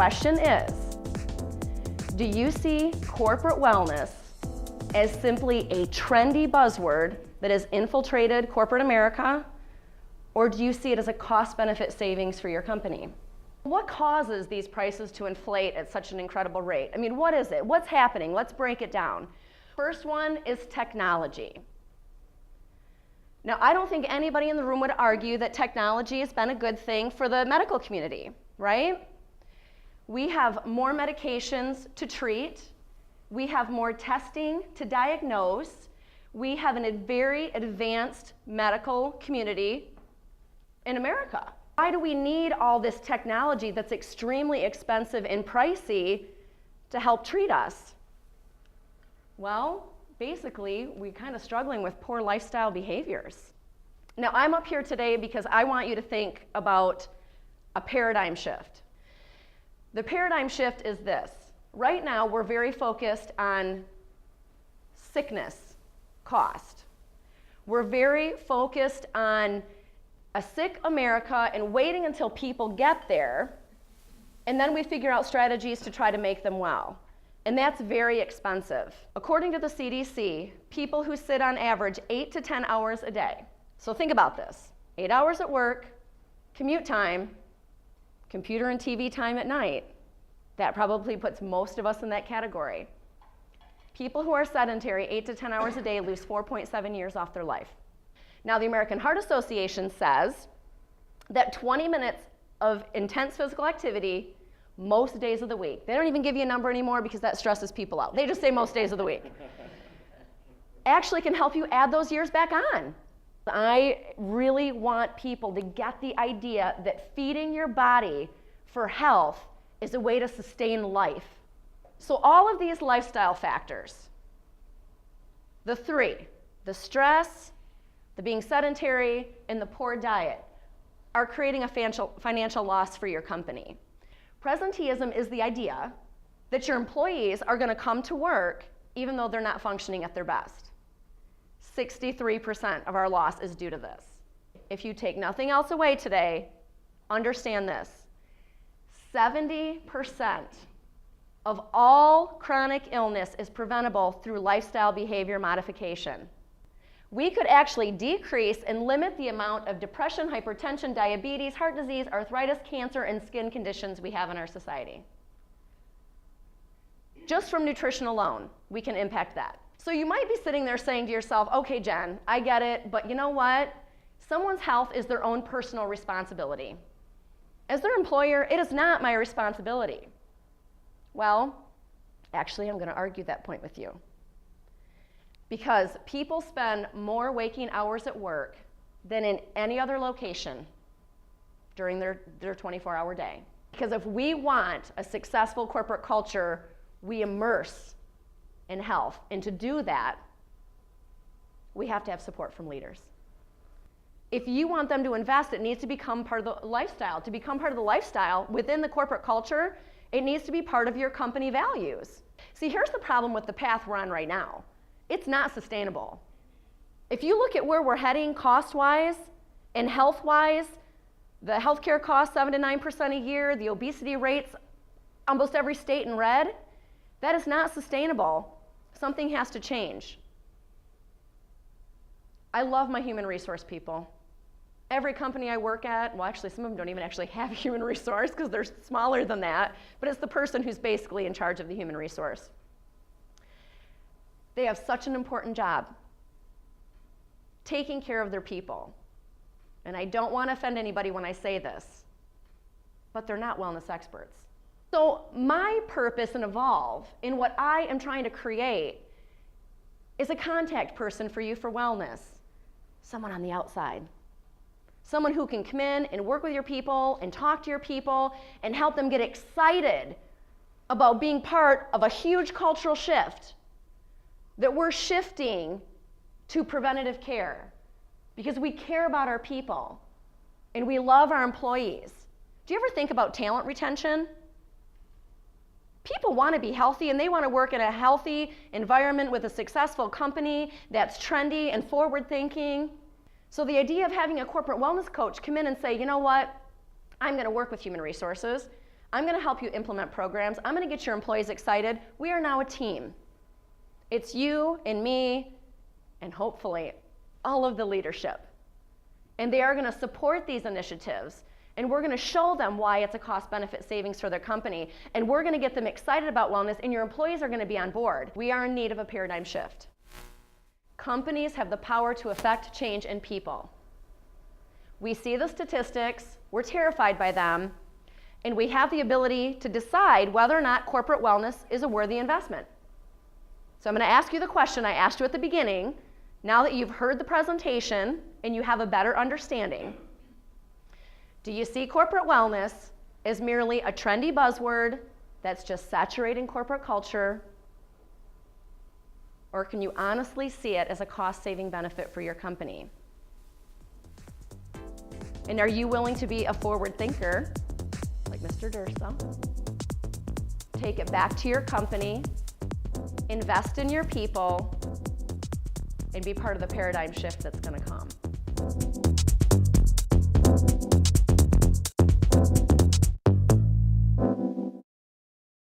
question is, do you see corporate wellness as simply a trendy buzzword that has infiltrated corporate America, or do you see it as a cost-benefit savings for your company? What causes these prices to inflate at such an incredible rate? I mean, what is it? What's happening? Let's break it down. First one is technology. Now, I don't think anybody in the room would argue that technology has been a good thing for the medical community, right? We have more medications to treat. We have more testing to diagnose. We have a very advanced medical community in America. Why do we need all this technology that's extremely expensive and pricey to help treat us? Well, basically, we're kind of struggling with poor lifestyle behaviors. Now, I'm up here today because I want you to think about a paradigm shift. The paradigm shift is this. Right now, we're very focused on sickness cost. We're very focused on a sick America and waiting until people get there, and then we figure out strategies to try to make them well. And that's very expensive. According to the CDC, people who sit on average 8 to 10 hours a day. So think about this. 8 hours at work, commute time, computer and TV time at night. That probably puts most of us in that category. People who are sedentary 8 to 10 hours a day lose 4.7 years off their life. Now, the American Heart Association says that 20 minutes of intense physical activity most days of the week. They don't even give you a number anymore because that stresses people out. They just say most days of the week. Actually can help you add those years back on. I really want people to get the idea that feeding your body for health is a way to sustain life. So all of these lifestyle factors, the three, the stress, the being sedentary, and the poor diet, are creating a financial loss for your company. Presenteeism is the idea that your employees are going to come to work even though they're not functioning at their best. 63% of our loss is due to this. If you take nothing else away today, understand this. 70% of all chronic illness is preventable through lifestyle behavior modification. We could actually decrease and limit the amount of depression, hypertension, diabetes, heart disease, arthritis, cancer, and skin conditions we have in our society. Just from nutrition alone, we can impact that. So you might be sitting there saying to yourself, okay, Jen, I get it, but you know what? Someone's health is their own personal responsibility. As their employer, it is not my responsibility. Well, actually, I'm going to argue that point with you. Because people spend more waking hours at work than in any other location during their 24-hour day. Because if we want a successful corporate culture, we immerse in health. And to do that, we have to have support from leaders. If you want them to invest, it needs to become part of the lifestyle. To become part of the lifestyle within the corporate culture, it needs to be part of your company values. See, here's the problem with the path we're on right now. It's not sustainable. If you look at where we're heading cost-wise and health-wise, the healthcare costs 7 to 9% a year, the obesity rates, almost every state in red, that is not sustainable. Something has to change. I love my human resource people. Every company I work at, well, actually, some of them don't even actually have a human resource because they're smaller than that, but it's the person who's basically in charge of the human resource. They have such an important job, taking care of their people. And I don't want to offend anybody when I say this, but they're not wellness experts. So my purpose in Evolve, in what I am trying to create, is a contact person for you for wellness. Someone on the outside. Someone who can come in and work with your people and talk to your people and help them get excited about being part of a huge cultural shift. That we're shifting to preventative care because we care about our people and we love our employees. Do you ever think about talent retention? People want to be healthy and they want to work in a healthy environment with a successful company that's trendy and forward-thinking. So the idea of having a corporate wellness coach come in and say, you know what, I'm going to work with human resources. I'm going to help you implement programs. I'm going to get your employees excited. We are now a team. It's you and me and hopefully all of the leadership. And they are going to support these initiatives. And we're going to show them why it's a cost-benefit savings for their company. And we're going to get them excited about wellness, and your employees are going to be on board. We are in need of a paradigm shift. Companies have the power to affect change in people. We see the statistics, we're terrified by them, and we have the ability to decide whether or not corporate wellness is a worthy investment. So I'm going to ask you the question I asked you at the beginning. Now that you've heard the presentation and you have a better understanding, do you see corporate wellness as merely a trendy buzzword that's just saturating corporate culture? Or can you honestly see it as a cost-saving benefit for your company? And are you willing to be a forward thinker, like Mr. Durso? Take it back to your company, invest in your people, and be part of the paradigm shift that's going to come.